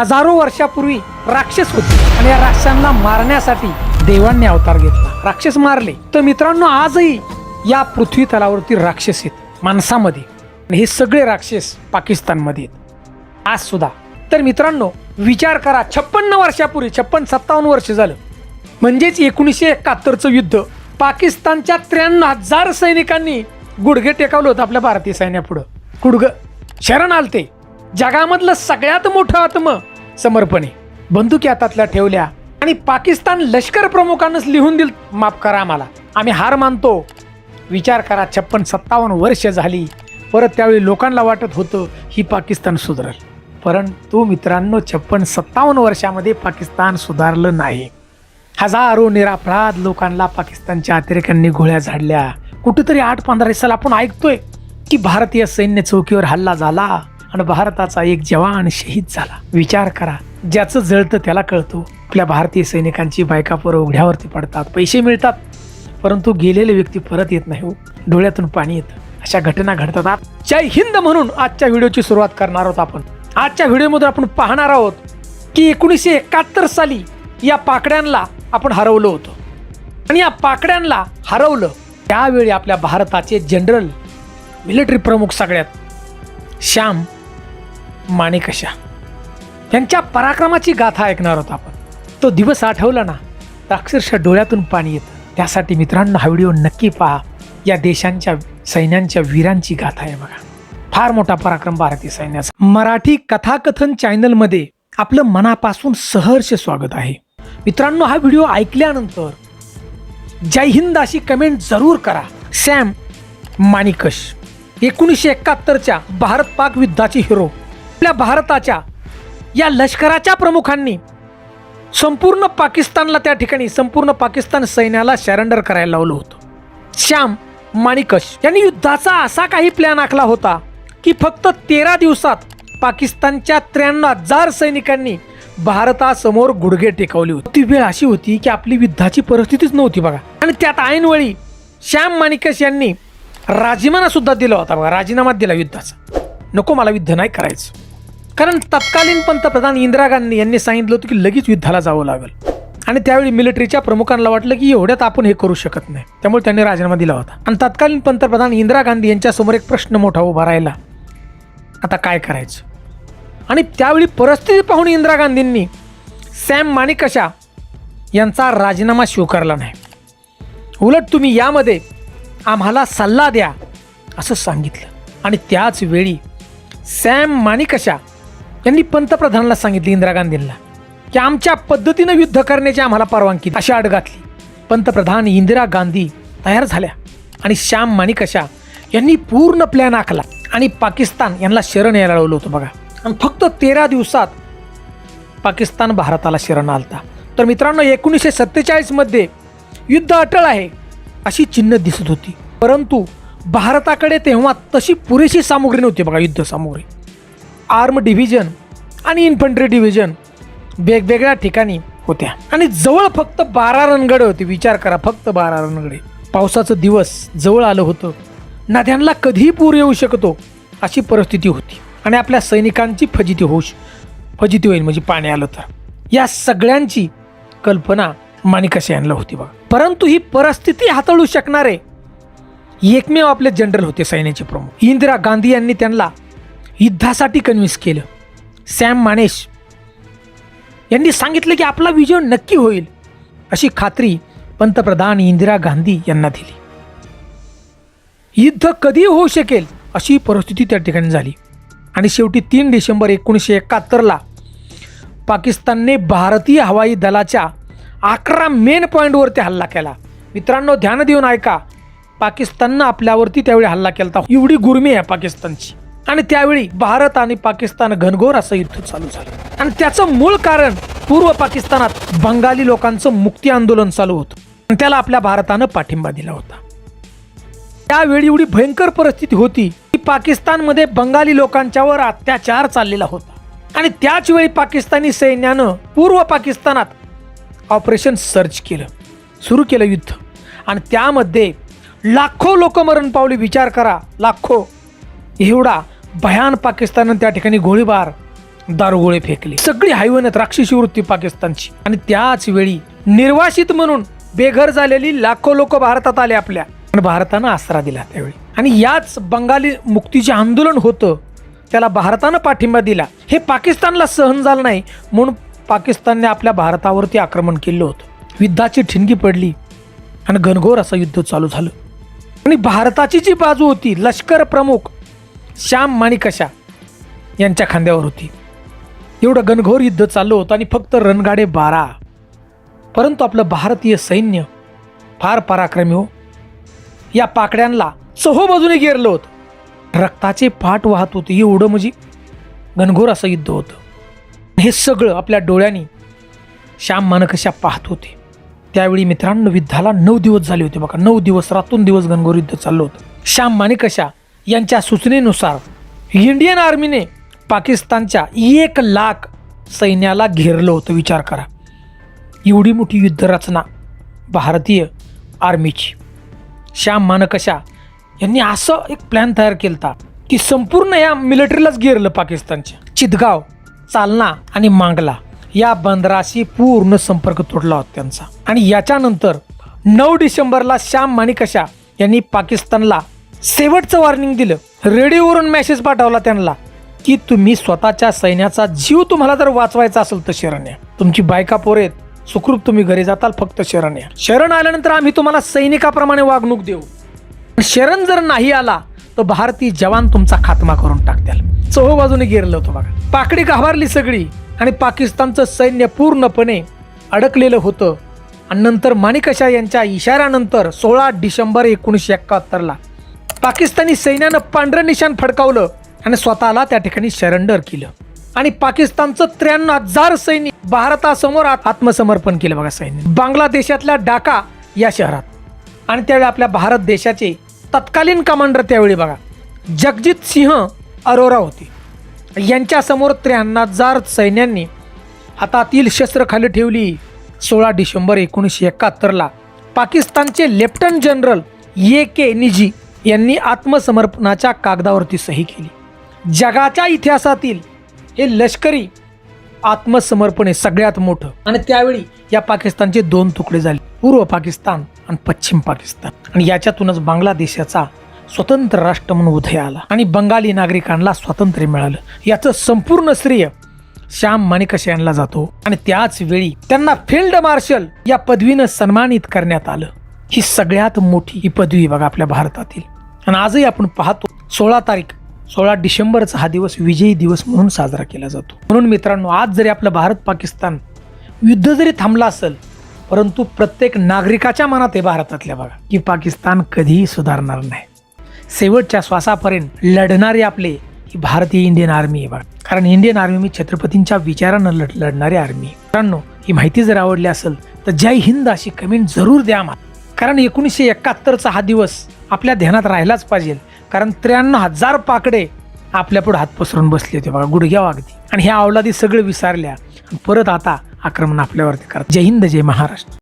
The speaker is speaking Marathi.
हजारो वर्षापूर्वी राक्षस होते आणि या राक्षसांना मारण्यासाठी देवांनी अवतार घेतला, राक्षस मारले. तर मित्रांनो, आजही या पृथ्वी तलावरती राक्षस आहेत माणसामध्ये, आणि हे सगळे राक्षस पाकिस्तानमध्ये आहेत आज सुद्धा. तर मित्रांनो, विचार करा, 56 वर्षापूर्वी, 56-57 वर्ष झालं, म्हणजेच 1971चं युद्ध, पाकिस्तानच्या 93,000 सैनिकांनी गुडघे टेकवलं होतं आपल्या भारतीय सैन्यापुढं. गुडघं शरण आलते. जगामधलं सगळ्यात मोठं आत्मसमर्पण आहे. बंदुकी हातातल्या ठेवल्या आणि पाकिस्तान लष्कर प्रमुखांनाच लिहून दिलं, माफ करा आम्हाला, आम्ही हार मानतो. विचार करा, 56-57 वर्ष झाली. परत त्यावेळी लोकांना वाटत होतं ही पाकिस्तान सुधारेल, परंतु मित्रांनो 56-57 वर्षामध्ये पाकिस्तान सुधारलं नाही. हजारो निरापराध लोकांना पाकिस्तानच्या अतिरेक्यांनी गोळ्या झाडल्या. कुठेतरी 8-15 साल आपण ऐकतोय की भारतीय सैन्य चौकीवर हल्ला झाला आणि भारताचा एक जवान शहीद झाला. विचार करा, ज्याचं जळतं त्याला कळतो. आपल्या भारतीय सैनिकांची बायका पोरं उघड्यावरती पडतात, पैसे मिळतात, परंतु गेलेले व्यक्ती परत येत नाही. डोळ्यातून पाणी येतं. अशा घटना घडतात. जय हिंद म्हणून आजच्या व्हिडिओची सुरुवात करणार आहोत आपण. आजच्या व्हिडिओमध्ये आपण पाहणार आहोत की 1971 साली या पाकड्यांना आपण हरवलं होतं, आणि या पाकड्यांना हरवलं त्यावेळी आपल्या भारताचे जनरल, मिलिटरी प्रमुख सगळ्यात श्याम माणिकशा यांच्या पराक्रमाची गाथा ऐकणार आहोत आपण. तो दिवस आठवला ना तर अक्षरशः डोळ्यातून पाणी येतं. त्यासाठी मित्रांनो, हा व्हिडिओ नक्की पहा. या देशांच्या सैन्यांच्या वीरांची गाथा आहे बघा. फार मोठा पराक्रम भारतीय सैन्याचा. मराठी कथाकथन चॅनलमध्ये आपलं मनापासून सहर्ष स्वागत आहे. मित्रांनो, हा व्हिडिओ ऐकल्यानंतर जय हिंद अशी कमेंट जरूर करा. सॅम माणिकश 1971च्या भारत पाक युद्धाचे हिरो. आपल्या भारताच्या या लष्कराच्या प्रमुखांनी संपूर्ण पाकिस्तानला, त्या ठिकाणी संपूर्ण पाकिस्तान सैन्याला सरेंडर करायला लावलं होतं. श्याम माणिकश यांनी युद्धाचा असा काही प्लॅन आखला होता की फक्त 13 दिवसात पाकिस्तानच्या 93,000 सैनिकांनी भारतासमोर गुडघे टेकवले होते. ती वेळ अशी होती की आपली युद्धाची परिस्थितीच नव्हती बघा, आणि त्यात ऐनवेळी श्याम माणिकश यांनी राजीनामा सुद्धा दिला होता बघा. राजीनामा दिला युद्धाचा, नको मला युद्ध नाही करायचं. कारण तत्कालीन पंतप्रधान इंदिरा गांधी यांनी सांगितलं होतं की लगेच युद्धाला जावं लागेल, आणि त्यावेळी मिलिटरीच्या प्रमुखांना वाटलं की एवढ्यात आपण हे करू शकत नाही, त्यामुळे त्यांनी राजीनामा दिला होता. आणि तत्कालीन पंतप्रधान इंदिरा गांधी यांच्यासमोर एक प्रश्न मोठा उभा राहिला, आता काय करायचं. आणि त्यावेळी परिस्थिती पाहून इंदिरा गांधींनी सॅम माणिकशा यांचा राजीनामा स्वीकारला नाही. उलट तुम्ही यामध्ये आम्हाला सल्ला द्या असं सांगितलं. आणि त्याच वेळी सॅम माणिकशा यांनी पंतप्रधानांना सांगितलं, इंदिरा गांधींना, की आमच्या पद्धतीनं युद्ध करण्याची आम्हाला परवानगी, अशी अट घातली. पंतप्रधान इंदिरा गांधी तयार झाल्या आणि श्याम माणिकशा यांनी पूर्ण प्लॅन आखला आणि पाकिस्तान यांना शरण यायला लावलं होतं बघा. आणि फक्त 13 दिवसात पाकिस्तान भारताला शरण आलता. तर मित्रांनो, 1947 मध्ये युद्ध अटळ आहे अशी चिन्ह दिसत होती, परंतु भारताकडे तेव्हा तशी पुरेशी सामुग्री नव्हती बघा. युद्ध सामुग्री, आर्म डिव्हिजन आणि इन्फंट्री डिव्हिजन वेगवेगळ्या ठिकाणी होत्या, आणि जवळ फक्त 12 रणगडे होते. विचार करा, फक्त 12 रणगडे. पावसाचं दिवस जवळ आलं होतं, नद्यांना कधीही पूर येऊ शकतो अशी परिस्थिती होती, आणि आपल्या सैनिकांची फजिती होईल म्हणजे पाणी आलं तर. या सगळ्यांची कल्पना माणिकशा यांना होती बघा. परंतु ही परिस्थिती हाताळू शकणारे एकमेव आपले जनरल होते, सैन्याचे प्रमुख. इंदिरा गांधी यांनी त्यांना युद्धासाठी कन्व्हिन्स केलं. सॅम माणेश यांनी सांगितलं की आपला विजय नक्की होईल अशी खात्री पंतप्रधान इंदिरा गांधी यांना दिली. युद्ध कधी होऊ शकेल अशी परिस्थिती त्या ठिकाणी झाली, आणि शेवटी 3 डिसेंबर 1971ला पाकिस्तानने भारतीय हवाई दलाच्या 11 मेन पॉईंटवरती हल्ला केला. मित्रांनो, ध्यान देऊन ऐका, पाकिस्ताननं आपल्यावरती त्यावेळी हल्ला केला. एवढी गुर्मी आहे पाकिस्तानची. आणि त्यावेळी भारत आणि पाकिस्तान घनघोर असं युद्ध चालू झालं, आणि त्याचं मूळ कारण पूर्व पाकिस्तानात बंगाली लोकांचं मुक्ती आंदोलन चालू होतं, आणि त्याला आपल्या भारतानं पाठिंबा दिला होता. त्यावेळी एवढी भयंकर परिस्थिती होती की पाकिस्तानमध्ये बंगाली लोकांच्यावर अत्याचार चाललेला होता, आणि त्याच वेळी पाकिस्तानी सैन्यानं पूर्व पाकिस्तानात ऑपरेशन सर्च सुरू केलं युद्ध, आणि त्यामध्ये लाखो लोक मरण पावली. विचार करा, लाखो. एवढा भयान पाकिस्ताननं त्या ठिकाणी गोळीबार दारुगोळे फेकले, सगळी हैवानात राक्षसी वृत्ती पाकिस्तानची. आणि त्याच वेळी निर्वासित म्हणून बेघर झालेली लाखो लोक भारतात आले आपल्या, आणि भारतानं आसरा दिला त्यावेळी. आणि याच बंगाली मुक्तीचे आंदोलन होतं, त्याला भारतानं पाठिंबा दिला. हे पाकिस्तानला सहन झालं नाही म्हणून पाकिस्तानने आपल्या भारतावरती आक्रमण केलं होतं. युद्धाची ठिणगी पडली आणि घनघोर असं युद्ध चालू झालं. आणि भारताची जी बाजू होती, लष्कर प्रमुख श्याम माणिकशा यांच्या खांद्यावर होती. एवढं घनघोर युद्ध चाललं होतं आणि फक्त रणगाडे 12. परंतु आपलं भारतीय सैन्य फार पराक्रमी हो. या पाकड्यांना चहोबाजूने घेरलं होतं, रक्ताचे पाठ वाहत होते. एवढं म्हणजे घनघोर असं युद्ध होतं. हे सगळं आपल्या डोळ्यांनी श्याम माणिकशा पाहत होते. त्यावेळी मित्रांनो युद्धाला 9 दिवस झाले होते बघा. 9 दिवस रातून दिवस घनघोर युद्ध चाललं होतं. श्याम माणिकशा यांच्या सूचनेनुसार इंडियन आर्मीने पाकिस्तानच्या 1,00,000 सैन्याला घेरलं होतं. विचार करा, एवढी मोठी युद्धरचना भारतीय आर्मीची. श्याम माणिकशा यांनी असं एक प्लॅन तयार केला की संपूर्ण या मिलिटरीलाच घेरलं पाकिस्तानच्या. चितगाव, चालना आणि मांगला या बंदराशी पूर्ण संपर्क तुटला होता त्यांचा. आणि याच्यानंतर 9 डिसेंबरला श्याम माणिकशा यांनी पाकिस्तानला शेवटचं वॉर्निंग दिलं. रेडिओवरून मेसेज पाठवला त्यांना की तुम्ही स्वतःच्या सैन्याचा जीव तुम्हाला जर वाचवायचा असेल तर शरण या. तुमची बायका पोरेत, सुखरूप तुम्ही घरी जाताल, फक्त शरण या. शरण आल्यानंतर आम्ही तुम्हाला सैनिकाप्रमाणे वागणूक देऊ. शरण जर नाही आला तर भारतीय जवान तुमचा खात्मा करून टाकतील. चोहोबाजूने घेरलं होतं बघा. पाकडी घाबरली सगळी आणि पाकिस्तानचं सैन्य पूर्णपणे अडकलेलं होतं. आणि नंतर माणिकशा यांच्या इशाऱ्यानंतर 16 डिसेंबर 1971ला पाकिस्तानी सैन्यानं पांढरं निशाण फडकावलं आणि स्वतःला त्या ठिकाणी सरेंडर केलं. आणि पाकिस्तानचं 93,000 सैनिक भारतासमोर आत्मसमर्पण केलं बघा सैन्य, बांगलादेशातल्या ढाका या शहरात. आणि त्यावेळी आपल्या भारत देशाचे तत्कालीन कमांडर त्यावेळी बघा जगजित सिंह अरोरा होते. यांच्यासमोर 93,000 सैन्यांनी हातातील शस्त्र खाली ठेवली. 16 डिसेंबर 1971ला पाकिस्तानचे लेफ्टनंट जनरल AK निजी यांनी आत्मसमर्पणाच्या कागदावरती सही केली. जगाच्या इतिहासातील हे लष्करी आत्मसमर्पण आहे सगळ्यात मोठं. आणि त्यावेळी या पाकिस्तानचे 2 तुकडे झाले, पूर्व पाकिस्तान आणि पश्चिम पाकिस्तान. आणि याच्यातूनच बांगलादेशाचा स्वतंत्र राष्ट्र म्हणून उदय आला आणि बंगाली नागरिकांना स्वातंत्र्य मिळालं. याचं संपूर्ण श्रेय श्याम माणिकशा यांना जातो. आणि त्याच वेळी त्यांना फील्ड मार्शल या पदवीनं सन्मानित करण्यात आलं. ही सगळ्यात मोठी ही पदवी बघा आपल्या भारतातील. आणि आजही आपण पाहतो 16 डिसेंबरचा हा दिवस विजयी दिवस म्हणून साजरा केला जातो. म्हणून मित्रांनो, आज जरी आपलं भारत पाकिस्तान युद्ध जरी थांबलं असेल, परंतु प्रत्येक नागरिकाच्या मनात आहे भारतातल्या बघा की पाकिस्तान कधीही सुधारणार नाही. शेवटच्या श्वासापर्यंत लढणारी आपले ही भारतीय इंडियन आर्मी आहे बघा. कारण इंडियन आर्मी मी छत्रपतींच्या विचारानं लढणारी आर्मी. मित्रांनो, ही माहिती जर आवडली असेल तर जय हिंद अशी कमेंट जरूर द्या मला. कारण 1971चा हा दिवस आपल्या ध्यानात राहिलाच पाहिजे. कारण 93,000 पाकडे आपल्या पुढे हात पसरून बसले होते बघा, गुडघ्या अगदी. आणि ह्या अवलादी सगळं विसरल्या आणि परत आता आक्रमण आपल्यावरती करतात. जय हिंद, जय महाराष्ट्र.